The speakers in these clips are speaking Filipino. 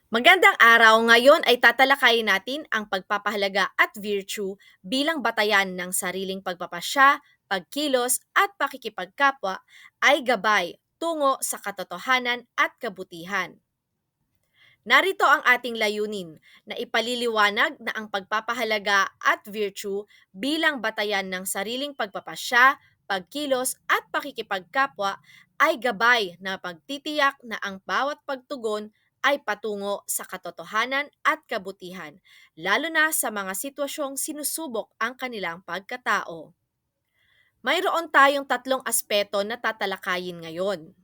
Magandang araw! Ngayon ay tatalakayin natin ang pagpapahalaga at virtue bilang batayan ng sariling pagpapasya, pagkilos at pakikipagkapwa ay gabay tungo sa katotohanan at kabutihan. Narito ang ating layunin na ipaliliwanag na ang pagpapahalaga at virtue bilang batayan ng sariling pagpapasya, pagkilos at pakikipagkapwa ay gabay na pagtitiyak na ang bawat pagtugon ay patungo sa katotohanan at kabutihan, lalo na sa mga sitwasyong sinusubok ang kanilang pagkatao. Mayroon tayong tatlong aspeto na tatalakayin ngayon.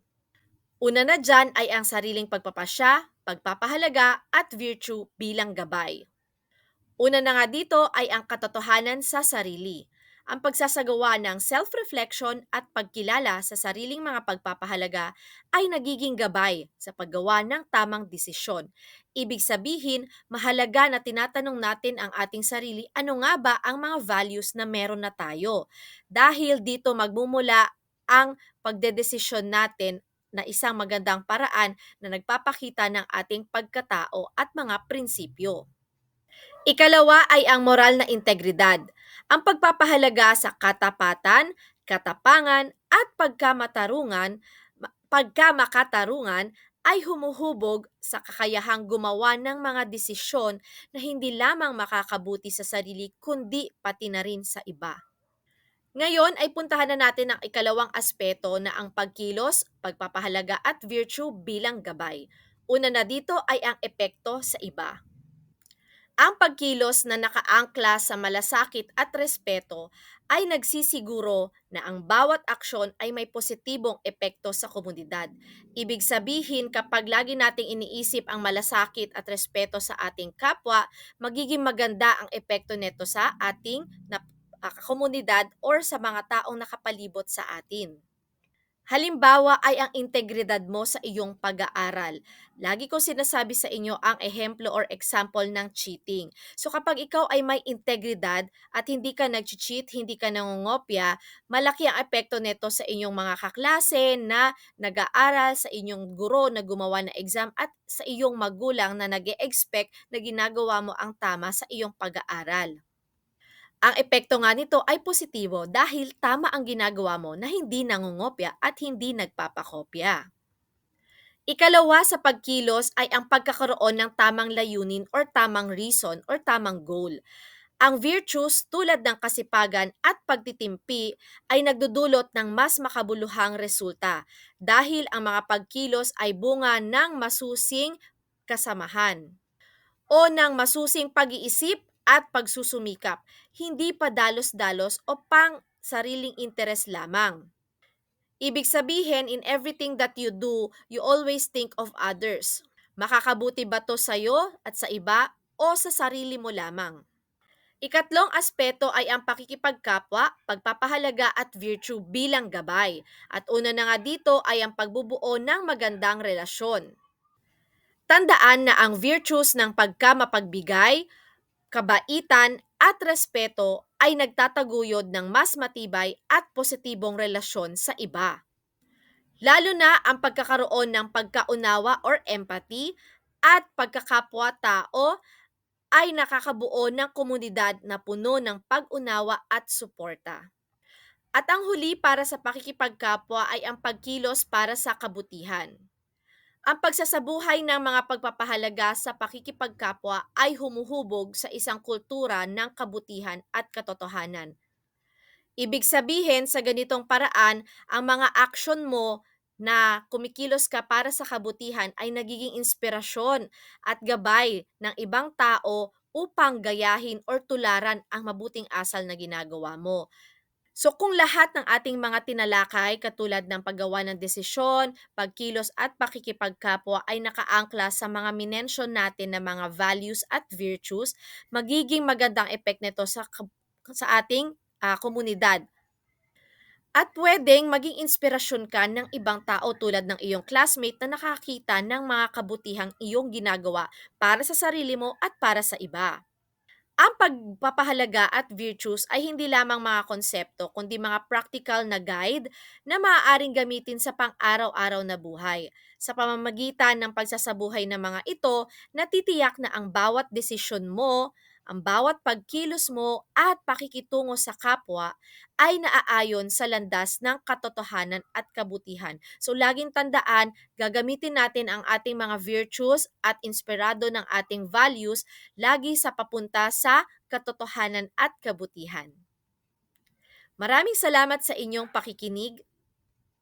Una na dyan ay ang sariling pagpapasya, pagpapahalaga at virtue bilang gabay. Una na nga dito ay ang katotohanan sa sarili. Ang pagsasagawa ng self-reflection at pagkilala sa sariling mga pagpapahalaga ay nagiging gabay sa paggawa ng tamang desisyon. Ibig sabihin, mahalaga na tinatanong natin ang ating sarili ano nga ba ang mga values na meron na tayo. Dahil dito magmumula ang pagdedesisyon natin na isang magandang paraan na nagpapakita ng ating pagkatao at mga prinsipyo. Ikalawa ay ang moral na integridad, ang pagpapahalaga sa katapatan, katapangan at pagkamakatarungan ay humuhubog sa kakayahang gumawa ng mga desisyon na hindi lamang makakabuti sa sarili kundi pati na rin sa iba. Ngayon ay puntahan na natin ang ikalawang aspeto na ang pagkilos, pagpapahalaga at virtue bilang gabay. Una na dito ay ang epekto sa iba. Ang pagkilos na nakaangkla sa malasakit at respeto ay nagsisiguro na ang bawat aksyon ay may positibong epekto sa komunidad. Ibig sabihin, kapag lagi nating iniisip ang malasakit at respeto sa ating kapwa, magiging maganda ang epekto nito sa ating komunidad or sa mga taong nakapalibot sa atin. Halimbawa ay ang integridad mo sa iyong pag-aaral. Lagi ko sinasabi sa inyo ang ehemplo or example ng cheating. So kapag ikaw ay may integridad at hindi ka nag-cheat, hindi ka nangungopya, malaki ang epekto nito sa inyong mga kaklase na nag-aaral, sa inyong guro na gumawa ng exam at sa iyong magulang na nag-e-expect na ginagawa mo ang tama sa iyong pag-aaral. Ang epekto nga nito ay positibo dahil tama ang ginagawa mo na hindi nangungopya at hindi nagpapakopya. Ikalawa sa pagkilos ay ang pagkakaroon ng tamang layunin or tamang reason or tamang goal. Ang virtues tulad ng kasipagan at pagtitimpi ay nagdudulot ng mas makabuluhang resulta dahil ang mga pagkilos ay bunga ng masusing kasamahan o ng masusing pag-iisip at pagsusumikap, hindi pa dalos-dalos o pang sariling interes lamang. Ibig sabihin, in everything that you do, you always think of others. Makakabuti ba to sa'yo at sa iba o sa sarili mo lamang? Ikatlong aspeto ay ang pakikipagkapwa, pagpapahalaga at virtue bilang gabay. At una na nga dito ay ang pagbubuo ng magandang relasyon. Tandaan na ang virtues ng pagkamapagbigay, kabaitan at respeto ay nagtataguyod ng mas matibay at positibong relasyon sa iba. Lalo na ang pagkakaroon ng pagkaunawa or empathy at pagkakapwa-tao ay nakakabuo ng komunidad na puno ng pag-unawa at suporta. At ang huli para sa pakikipagkapwa ay ang pagkilos para sa kabutihan. Ang pagsasabuhay ng mga pagpapahalaga sa pakikipagkapwa ay humuhubog sa isang kultura ng kabutihan at katotohanan. Ibig sabihin, sa ganitong paraan, ang mga aksyon mo na kumikilos ka para sa kabutihan ay nagiging inspirasyon at gabay ng ibang tao upang gayahin or tularan ang mabuting asal na ginagawa mo. So kung lahat ng ating mga tinalakay katulad ng paggawa ng desisyon, pagkilos at pakikipagkapwa ay nakaangkla sa mga minensyon natin na mga values at virtues, magiging magandang epek nito sa ating komunidad. At pwedeng maging inspirasyon ka ng ibang tao tulad ng iyong classmate na nakakita ng mga kabutihang iyong ginagawa para sa sarili mo at para sa iba. Ang pagpapahalaga at virtues ay hindi lamang mga konsepto kundi mga practical na guide na maaaring gamitin sa pang-araw-araw na buhay. Sa pamamagitan ng pagsasabuhay ng mga ito, natitiyak na ang bawat desisyon mo, ang bawat pagkilos mo at pakikitungo sa kapwa ay naaayon sa landas ng katotohanan at kabutihan. So laging tandaan, gagamitin natin ang ating mga virtues at inspirado ng ating values lagi sa papunta sa katotohanan at kabutihan. Maraming salamat sa inyong pakikinig